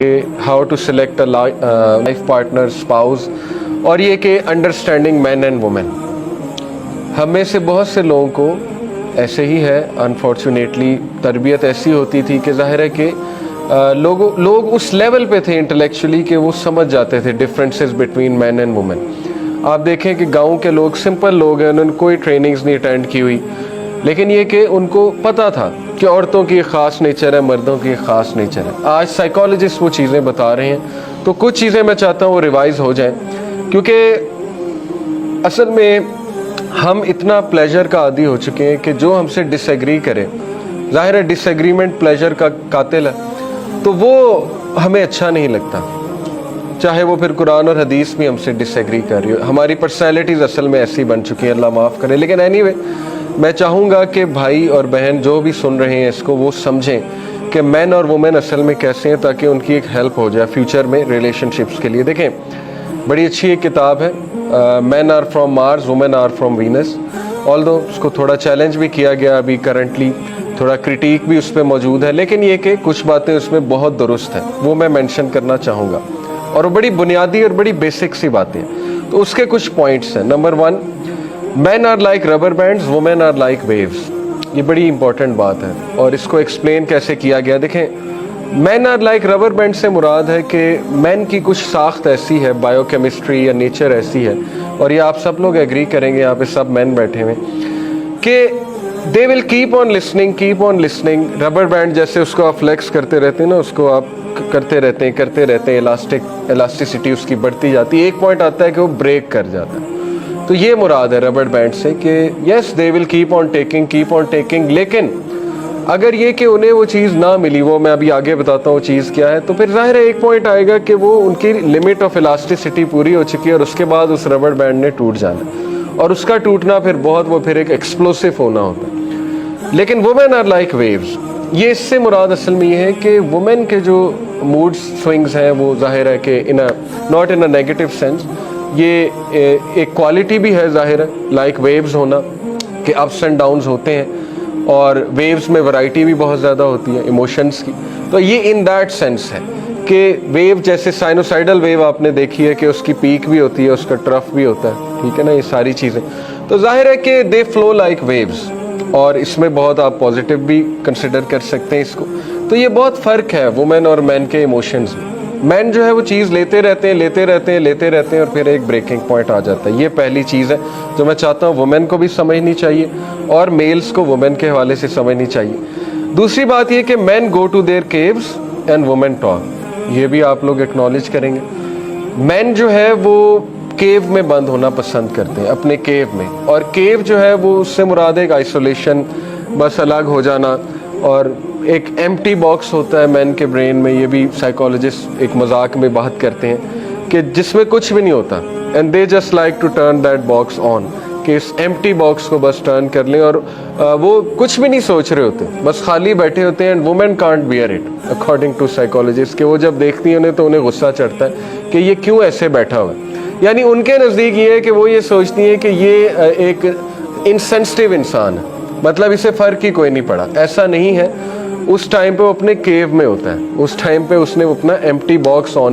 How to select a life partner spouse, اور یہ کہ انڈرسٹینڈنگ مین اینڈ وومن. ہم میں سے بہت سے لوگوں کو ایسے ہی ہے، انفارچونیٹلی تربیت ایسی ہوتی تھی کہ ظاہر ہے کہ لوگ اس لیول پہ تھے انٹلیکچولی کہ وہ سمجھ جاتے تھے differences between men and women. آپ دیکھیں کہ گاؤں کے لوگ سمپل لوگ ہیں، انہوں نے کوئی ٹریننگز نہیں اٹینڈ کی ہوئی، لیکن یہ کہ ان کو پتہ تھا کہ عورتوں کی ایک خاص نیچر ہے، مردوں کی ایک خاص نیچر ہے. آج سائیکالوجسٹ وہ چیزیں بتا رہے ہیں، تو کچھ چیزیں میں چاہتا ہوں وہ ریوائز ہو جائیں، کیونکہ اصل میں ہم اتنا پلیجر کا عادی ہو چکے ہیں کہ جو ہم سے ڈس ایگری کرے، ظاہر ہے ڈس ایگریمنٹ پلیجر کا قاتل ہے، تو وہ ہمیں اچھا نہیں لگتا، چاہے وہ پھر قرآن اور حدیث بھی ہم سے ڈس ایگری کر رہی ہو. ہماری پرسنالٹیز اصل میں ایسی بن چکی ہیں، اللہ معاف کرے. لیکن اینی وے میں چاہوں گا کہ بھائی اور بہن جو بھی سن رہے ہیں اس کو، وہ سمجھیں کہ مین اور وومن اصل میں کیسے ہیں، تاکہ ان کی ایک ہیلپ ہو جائے فیوچر میں ریلیشن شپس کے لیے. دیکھیں بڑی اچھی ایک کتاب ہے، men are from Mars women are from Venus. Although اس کو تھوڑا چیلنج بھی کیا گیا ابھی کرنٹلی، تھوڑا کرٹیک بھی اس پہ موجود ہے، لیکن یہ کہ کچھ باتیں اس میں بہت درست ہیں، وہ میں مینشن کرنا چاہوں گا، اور وہ بڑی بنیادی اور بڑی بیسک سی باتیں ہیں. تو اس کے کچھ پوائنٹس ہیں. Number 1، men are like rubber bands, women are like waves. یہ بڑی امپورٹنٹ بات ہے، اور اس کو ایکسپلین کیسے کیا گیا. دیکھیں مین آر لائک ربر بینڈ سے مراد ہے کہ مین کی کچھ ساخت ایسی ہے، بایو کیمسٹری یا نیچر ایسی ہے، اور یہ آپ سب لوگ ایگری کریں گے، یہاں پہ سب مین بیٹھے ہوئے، کہ they will keep on listening. Rubber band جیسے اس کو آپ فلیکس کرتے رہتے ہیں نا، اس کو آپ کرتے رہتے ہیں، الاسٹیسٹی اس کی بڑھتی جاتی ہے، ایک پوائنٹ آتا ہے کہ وہ بریک کر جاتا ہے. تو یہ مراد ہے ربر بینڈ سے کہ یس دے ول کیپ آن ٹیکنگ. لیکن اگر یہ کہ انہیں وہ چیز نہ ملی، وہ میں ابھی آگے بتاتا ہوں وہ چیز کیا ہے، تو پھر ظاہر ہے ایک پوائنٹ آئے گا کہ وہ ان کی لمٹ آف الاسٹیسٹی پوری ہو چکی ہے، اور اس کے بعد اس ربر بینڈ نے ٹوٹ جانا، اور اس کا ٹوٹنا پھر وہ پھر ایک ایکسپلوسو ہونا ہوتا ہے. لیکن وومن آر لائک ویوز، یہ اس سے مراد اصل میں یہ ہے کہ وومن کے جو موڈ سوئنگز ہیں، وہ ظاہر ہے کہ not in a negative sense, یہ ایک کوالٹی بھی ہے ظاہر ہے لائک ویوز ہونا، کہ اپس اینڈ ڈاؤنز ہوتے ہیں، اور ویوز میں ورائٹی بھی بہت زیادہ ہوتی ہے ایموشنز کی. تو یہ ان دیٹ سینس ہے کہ ویو جیسے سائنوسائڈل ویو آپ نے دیکھی ہے کہ اس کی پیک بھی ہوتی ہے، اس کا ٹرف بھی ہوتا ہے، ٹھیک ہے نا، یہ ساری چیزیں. تو ظاہر ہے کہ دے فلو لائک ویوز، اور اس میں بہت آپ پازیٹیو بھی کنسیڈر کر سکتے ہیں اس کو. تو یہ بہت فرق ہے وومن اور مین کے ایموشنز میں. مین جو ہے وہ چیز لیتے رہتے ہیں، اور پھر ایک بریکنگ پوائنٹ آ جاتا ہے. یہ پہلی چیز ہے جو میں چاہتا ہوں وومن کو بھی سمجھنی چاہیے، اور میلز کو وومن کے حوالے سے سمجھنی چاہیے. دوسری بات یہ کہ men go to their caves and women talk. یہ بھی آپ لوگ ایکنالج کریں گے. مین جو ہے وہ کیو میں بند ہونا پسند کرتے ہیں، اپنے کیو میں، اور کیو جو ہے وہ اس سے مراد ایک آئسولیشن، بس الگ ہو جانا، اور ایک ایمٹی باکس ہوتا ہے مین کے برین میں. یہ بھی سائیکالوجسٹ ایک مذاق میں بات کرتے ہیں کہ جس میں کچھ بھی نہیں ہوتا، and they just like to turn that box on, کہ اس ایمٹی باکس کو بس ٹرن کر لیں، اور وہ کچھ بھی نہیں سوچ رہے ہوتے، بس خالی بیٹھے ہوتے ہیں. And women can't bear it according to psychologist, کہ وہ جب دیکھتی ہیں انہیں تو انہیں غصہ چڑھتا ہے کہ یہ کیوں ایسے بیٹھا ہوا ہے. یعنی ان کے نزدیک یہ ہے کہ وہ یہ سوچتی ہیں کہ یہ ایک انسینسٹیو انسان ہے، مطلب اسے فرق ہی کوئی نہیں پڑا. ایسا نہیں ہے، اس ٹائم پہ وہ اپنے کیو میں ہوتا ہے، اس ٹائم پہ اس نے اپنا ایمٹی باکس آن